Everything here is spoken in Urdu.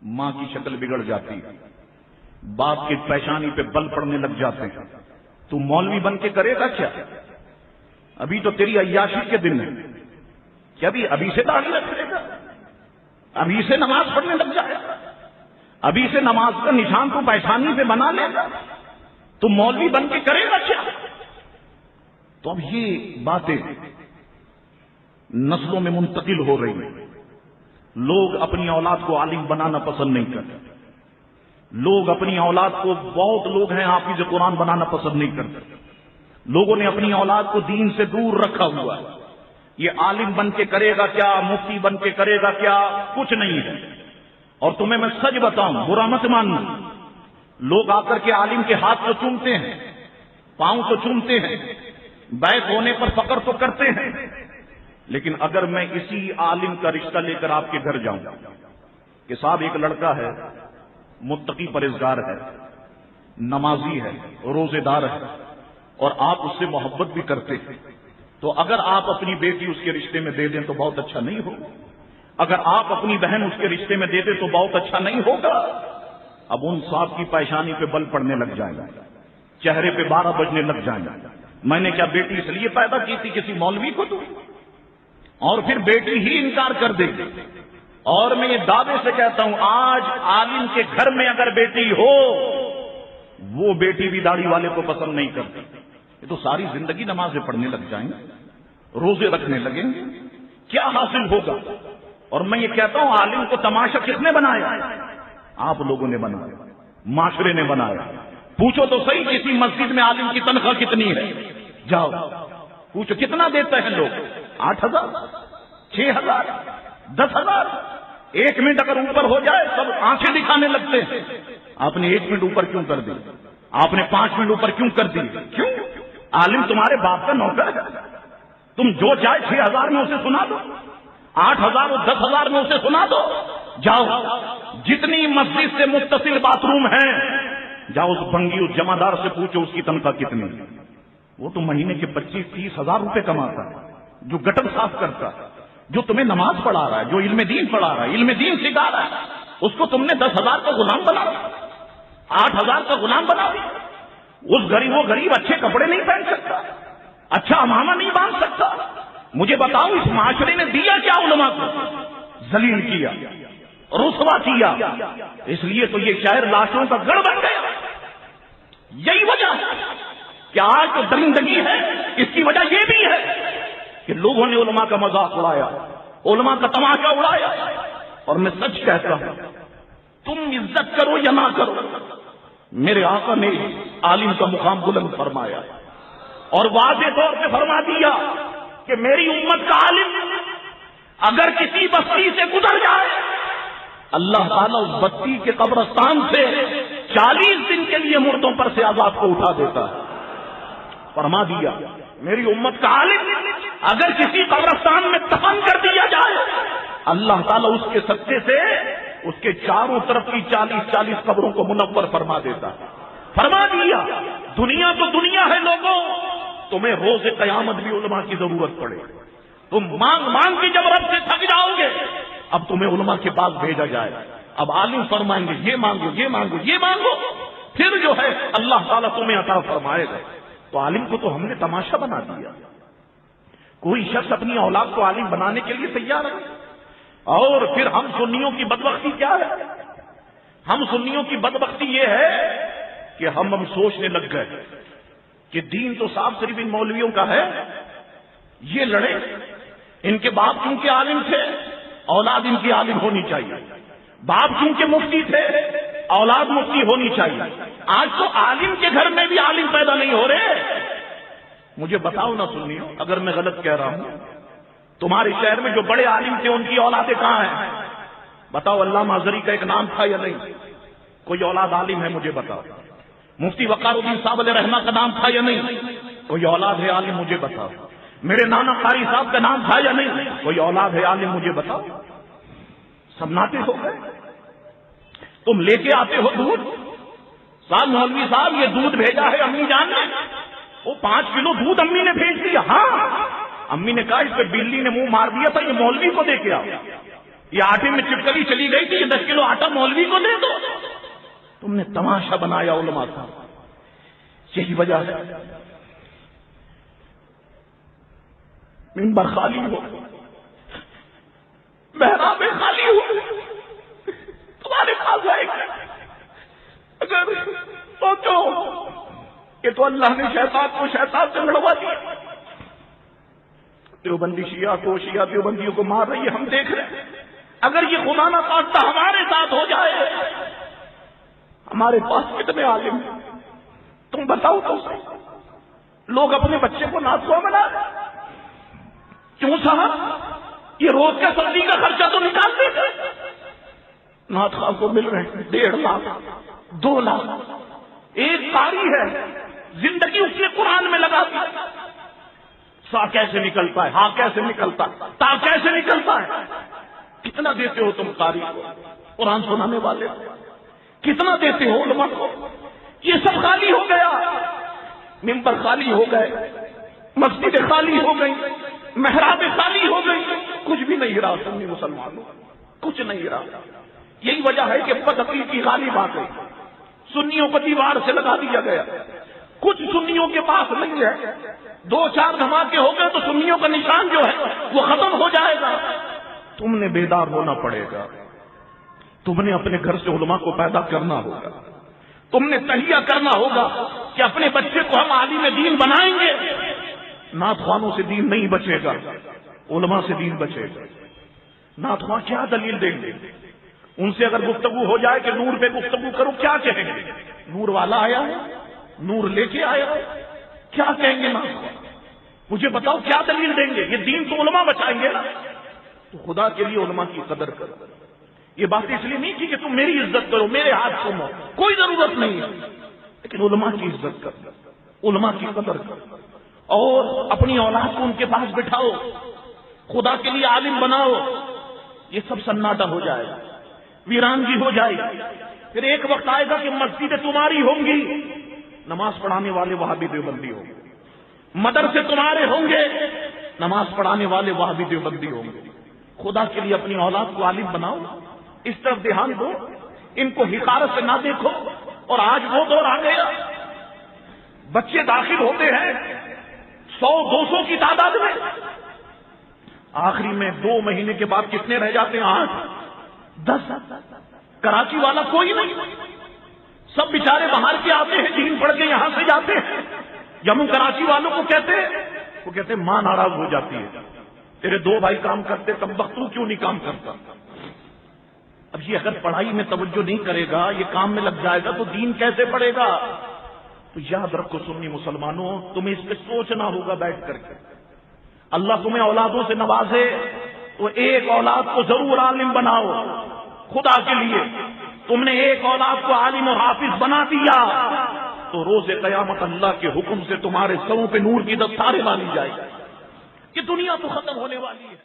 ماں کی شکل بگڑ جاتی ہے، باپ کی پیشانی پہ بل پڑنے لگ جاتے ہیں، تو مولوی بن کے کرے گا کیا؟ ابھی تو تیری عیاشی کے دن ہے کہ ابھی سے داڑھی رکھ لے گا، ابھی سے نماز پڑھنے لگ جائے گا، ابھی سے نماز کا نشان تو پیشانی پہ بنا لے گا، تو مولوی بن کے کرے گا کیا؟ تو اب یہ باتیں نسلوں میں منتقل ہو رہی ہیں۔ لوگ اپنی اولاد کو عالم بنانا پسند نہیں کرتے، لوگ اپنی اولاد کو، بہت لوگ ہیں حافظ قرآن بنانا پسند نہیں کرتے، لوگوں نے اپنی اولاد کو دین سے دور رکھا ہوا ہے۔ یہ عالم بن کے کرے گا کیا، مفتی بن کے کرے گا کیا، کچھ نہیں ہے۔ اور تمہیں میں سچ بتاؤں، برا مت ماننا، لوگ آ کر کے عالم کے ہاتھ تو چومتے ہیں، پاؤں تو چومتے ہیں، بیعت ہونے پر فخر تو کرتے ہیں، لیکن اگر میں اسی عالم کا رشتہ لے کر آپ کے گھر جاؤں کہ صاحب ایک لڑکا ہے، متقی پرہیزگار ہے، نمازی ہے، روزے دار ہے، اور آپ اس سے محبت بھی کرتے ہیں، تو اگر آپ اپنی بیٹی اس کے رشتے میں دے دیں تو بہت اچھا نہیں ہوگا، اگر آپ اپنی بہن اس کے رشتے میں دے دیں تو بہت اچھا نہیں ہوگا۔ اب ان صاحب کی پیشانی پہ بل پڑنے لگ جائیں گا، چہرے پہ 12 بجنے لگ جائیں گا، میں نے کیا بیٹی اس لیے پیدا کی تھی کسی مولوی کو دوں؟ اور پھر بیٹی ہی انکار کر دے گی۔ اور میں یہ دعوے سے کہتا ہوں، آج عالم کے گھر میں اگر بیٹی ہو، وہ بیٹی بھی داڑھی والے کو پسند نہیں کرتی، یہ تو ساری زندگی نمازیں پڑھنے لگ جائیں گے، روزے رکھنے لگیں گے، کیا حاصل ہوگا؟ اور میں یہ کہتا ہوں، عالم کو تماشا کس نے بنایا؟ آپ لوگوں نے بنایا، معاشرے نے بنایا۔ پوچھو تو صحیح، کسی مسجد میں عالم کی تنخواہ کتنی ہے؟ جاؤ پوچھو، کتنا دیتے ہیں لوگ؟ 8,000، 6,000، 10,000۔ 1 منٹ اگر اوپر ہو جائے سب آنکھیں دکھانے لگتے ہیں۔ آپ نے 1 منٹ اوپر کیوں کر دی؟ آپ نے 5 منٹ اوپر کیوں کر دی؟ کیوں؟ عالم تمہارے باپ کا نوکر ہے، تم جو چاہے 6,000 میں اسے سنا دو، 8,000 اور 10,000 میں اسے سنا دو۔ جاؤ، جتنی مسجد سے متصل باتھ روم ہیں، جاؤ اس بنگی، اس جمع دار سے پوچھو اس کی تنخواہ کتنی ہے۔ وہ تو مہینے کے 25-30 ہزار روپے کماتا ہے، جو گٹر صاف کرتا ہے، جو تمہیں نماز پڑھا رہا ہے، جو علم دین پڑھا رہا ہے، علم دین سکھا رہا ہے، اس کو تم نے 10,000 کا غلام بنا دیا، 8,000 کا غلام بنا دیا۔ وہ غریب اچھے کپڑے نہیں پہن سکتا، اچھا امامہ نہیں باندھ سکتا۔ مجھے بتاؤ، اس معاشرے نے دیا کیا علماء کو؟ ذلیل کیا، رسوا کیا۔ اس لیے تو یہ شہر لاشوں کا گڑھ بن گیا۔ یہی وجہ ہے کہ آج جو درندگی ہے، اس کی وجہ یہ بھی ہے کہ لوگوں نے علماء کا مذاق اڑایا، علماء کا تماشا اڑایا۔ اور میں سچ کہتا ہوں، تم عزت کرو یا نہ کرو، میرے آقا نے عالم کا مقام بلند فرمایا اور واضح طور پہ فرما دیا کہ میری امت کا عالم اگر کسی بستی سے گزر جائے، اللہ تعالیٰ اس بستی کے قبرستان سے 40 دن کے لیے مردوں پر سے عذاب کو اٹھا دیتا ہے۔ فرما دیا میری امت کا عالم اگر کسی قبرستان میں دفن کر دیا جائے، اللہ تعالیٰ اس کے صدقے سے اس کے چاروں طرف کی 40 قبروں کو منور فرما دیتا ہے۔ فرما دیا دنیا تو دنیا ہے لوگوں، تمہیں روز قیامت بھی علماء کی ضرورت پڑے، تم مانگ مانگ کے جب رب سے تھک جاؤ گے، اب تمہیں علماء کے پاس بھیجا جائے، اب عالم فرمائیں گے یہ مانگو یہ مانگو یہ مانگو، پھر جو ہے اللہ تعالیٰ تمہیں عطا فرمائے گا۔ تو عالم کو تو ہم نے تماشا بنا دیا۔ کوئی شخص اپنی اولاد کو عالم بنانے کے لیے تیار ہے۔ اور پھر ہم سنیوں کی بدبختی کیا ہے؟ ہم سنیوں کی بدبختی یہ ہے کہ ہم سوچنے لگ گئے کہ دین تو صاحب صرف ان مولویوں کا ہے، یہ لڑے، ان کے باپ کیونکہ عالم تھے، اولاد ان کی عالم ہونی چاہیے، باپ کیونکہ مفتی تھے، اولاد مفتی ہونی چاہیے۔ آج تو عالم کے گھر میں بھی عالم پیدا نہیں ہو رہے۔ مجھے بتاؤ نہ سنیو اگر میں غلط کہہ رہا ہوں، تمہارے شہر میں جو بڑے عالم تھے ان کی اولادیں کہاں ہیں؟ بتاؤ، علامہ ازہری کا ایک نام تھا یا نہیں؟ کوئی اولاد عالم ہے مجھے بتاؤ۔ مفتی وقار الدین صاحب علیہ رحمہ کا نام تھا یا نہیں؟ کوئی اولاد ہے عالم مجھے بتاؤ۔ میرے نانا قاری صاحب کا نام تھا یا نہیں؟ کوئی اولاد ہے عالم مجھے بتاؤ۔ سب ناطے ہو گئے۔ تم لے کے آتے ہو دودھ، صاحب مولوی صاحب یہ دودھ بھیجا ہے امی جان نے، وہ 5 کلو دودھ امی نے بھیج دیا۔ ہاں، امی نے کہا اس پہ بلی نے منہ مار دیا تھا، یہ مولوی کو دے کے آؤ۔ یہ آٹے میں چپکلی چلی گئی تھی، یہ 10 کلو آٹا مولوی کو دے دو. تم نے تماشا بنایا علماء کا. یہی وجہ ہے منبر خالی ہو، محراب خالی ہو، تمہارے پاس آئے گا. اگر سوچو کہ تو اللہ نے شیطان کو شیطان سے لڑوا دیا. دیوبندی شیعہ کو، شیعہ دیوبندیوں کو مار رہی ہے، ہم دیکھ رہے ہیں. اگر یہ خدا نہ خواستہ ہمارے ساتھ ہو جائے، ہمارے پاس کتنے عالم ہیں تم بتاؤ تو صحیح. لوگ اپنے بچے کو ناتھوا بنا رہے. کیوں صاحب؟ یہ روز کا سبزی کا خرچہ تو نکالتے تھے. نعت خواہ کو مل رہے ہیں 1.5 لاکھ 2 لاکھ. ایک قاری ہے، زندگی اس نے قرآن میں لگا دی. سا کیسے نکلتا ہے، ہاں کیسے نکلتا ہے، تا کیسے نکلتا ہے. کتنا دیتے ہو تم قاری کو، قرآن سنانے والے کتنا دیتے ہو علماء کو؟ یہ سب خالی ہو گیا. منبر خالی ہو گئے، مسجد خالی ہو گئی، محراب خالی ہو گئی. کچھ بھی نہیں رہا سنی مسلمانوں، کچھ نہیں رہا. یہی وجہ ہے کہ بدعقیدگی غالب آ گئی. سنیوں کو دیوار سے لگا دیا گیا. کچھ سنیوں کے پاس نہیں ہے. 2-4 دھماکے ہو گئے تو سنیوں کا نشان جو ہے وہ ختم ہو جائے گا. تم نے بیدار ہونا پڑے گا. تم نے اپنے گھر سے علماء کو پیدا کرنا ہوگا. تم نے تہیہ کرنا ہوگا کہ اپنے بچے کو ہم عالم دین بنائیں گے. نعت خوانوں سے دین نہیں بچے گا، علماء سے دین بچے گا. نعت خواں کیا دلیل دیں گے؟ ان سے اگر گفتگو ہو جائے کہ نور پہ گفتگو کرو، کیا کہیں گے؟ نور والا آیا ہے، نور لے کے آیا ہے، کیا کہیں گے نعت خواں؟ مجھے بتاؤ کیا دلیل دیں گے؟ یہ دین تو علماء بچائیں گے نا. تو خدا کے لیے علماء کی قدر کرو. یہ بات اس لیے نہیں کی کہ تم میری عزت کرو، میرے ہاتھ سنو، کوئی ضرورت نہیں ہے. لیکن علماء کی عزت کرو، علماء کی قدر کرو، اور اپنی اولاد کو ان کے پاس بٹھاؤ، خدا کے لیے عالم بناؤ. یہ سب سناٹا ہو جائے گا، ویرانگی ہو جائے گی. پھر ایک وقت آئے گا کہ مسجدیں تمہاری ہوں گی، نماز پڑھانے والے وہابی دیوبندی ہوں گے. مدرسے تمہارے ہوں گے، نماز پڑھانے والے وہابی دیوبندی ہوں گے. خدا کے لیے اپنی اولاد کو عالم بناؤ، اس طرف دھیان دو، ان کو حقارت سے نہ دیکھو. اور آج وہ دور آ گیا، بچے داخل ہوتے ہیں 100-200 کی تعداد میں، آخری میں 2 مہینے کے بعد کتنے رہ جاتے ہیں؟ 8-10. کراچی والا کوئی نہیں، سب بیچارے باہر کے آتے ہیں، دین پڑھ کے یہاں سے جاتے ہیں. جب ہم کراچی والوں کو کہتے ہیں، وہ کہتے ہیں ماں ناراض ہو جاتی ہے، تیرے 2 بھائی کام کرتے تب وقت تو کیوں نہیں کام کرتا؟ اب یہ اگر پڑھائی میں توجہ نہیں کرے گا، یہ کام میں لگ جائے گا، تو دین کیسے پڑھے گا؟ تو یاد رکھو سنی مسلمانوں، تمہیں اس پہ سوچنا ہوگا بیٹھ کر کے. اللہ تمہیں اولادوں سے نوازے تو ایک اولاد کو ضرور عالم بناؤ. خدا کے لیے تم نے ایک اولاد کو عالم اور حافظ بنا دیا تو روز قیامت اللہ کے حکم سے تمہارے سروں پہ نور کی دستاریں ڈالی جائے گی. یہ دنیا تو ختم ہونے والی ہے.